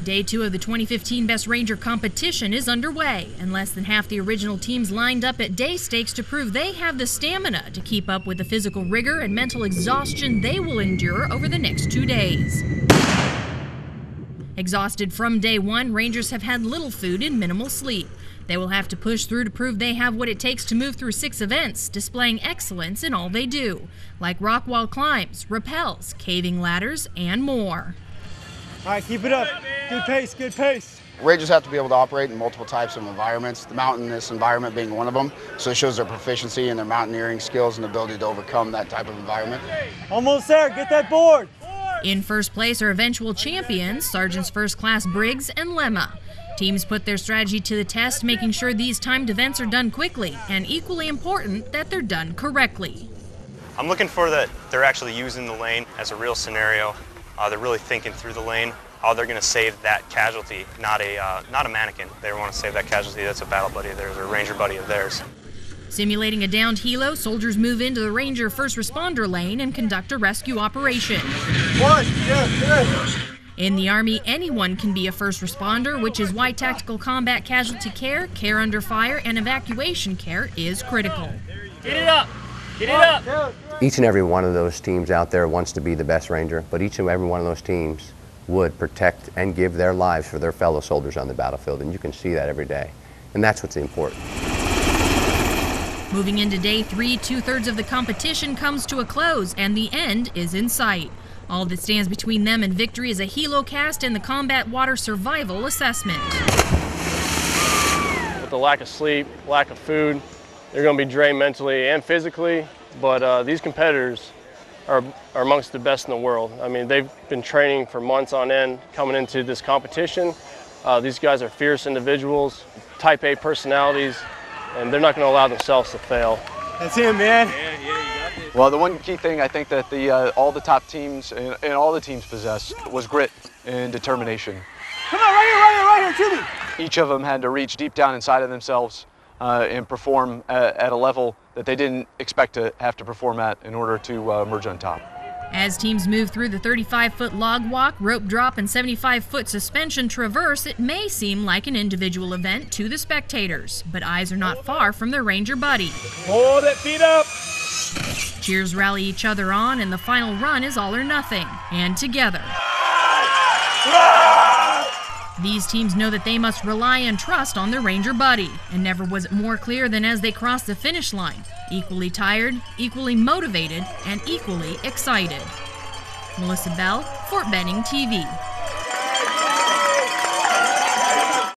Day 2 of the 2015 Best Ranger competition is underway, and less than half the original teams lined up at day stakes to prove they have the stamina to keep up with the physical rigor and mental exhaustion they will endure over the next 2 days. Exhausted from day 1, Rangers have had little food and minimal sleep. They will have to push through to prove they have what it takes to move through 6 events, displaying excellence in all they do, like rock wall climbs, rappels, caving ladders, and more. All right, keep it up. Good pace, good pace. Rangers have to be able to operate in multiple types of environments, the mountainous environment being one of them, so it shows their proficiency in their mountaineering skills and ability to overcome that type of environment. Almost there, get that board. In first place are eventual champions, Sergeants First Class Briggs and Lemma. Teams put their strategy to the test, making sure these timed events are done quickly, and equally important, that they're done correctly. I'm looking for that they're actually using the lane as a real scenario. They're really thinking through the lane, how they're going to save that casualty, not a mannequin. They want to save that casualty that's a battle buddy of theirs or a ranger buddy of theirs. Simulating a downed helo, soldiers move into the Ranger first responder lane and conduct a rescue operation. In the Army, anyone can be a first responder, which is why tactical combat casualty care, care under fire, and evacuation care is critical. Get it up! Get it up! Each and every one of those teams out there wants to be the best Ranger, but each and every one of those teams would protect and give their lives for their fellow soldiers on the battlefield, and you can see that every day. And that's what's important. Moving into day 3, 2/3 of the competition comes to a close, and the end is in sight. All that stands between them and victory is a helocast and the combat water survival assessment. With the lack of sleep, lack of food, they're going to be drained mentally and physically, but these competitors are amongst the best in the world. I mean, they've been training for months on end coming into this competition. These guys are fierce individuals, type A personalities, and they're not going to allow themselves to fail. That's him, man. Well, the one key thing I think that all the top teams and all the teams possessed was grit and determination. Come on, right here, to me. Each of them had to reach deep down inside of themselves and perform at a level that they didn't expect to have to perform at in order to emerge on top. As teams move through the 35-foot log walk, rope drop, and 75-foot suspension traverse, it may seem like an individual event to the spectators, but eyes are not far from their Ranger buddy. Hold it, feet up. Cheers rally each other on, and the final run is all or nothing, and together. These teams know that they must rely and trust on their Ranger buddy, and never was it more clear than as they cross the finish line, equally tired, equally motivated, and equally excited. Melissa Bell, Fort Benning TV.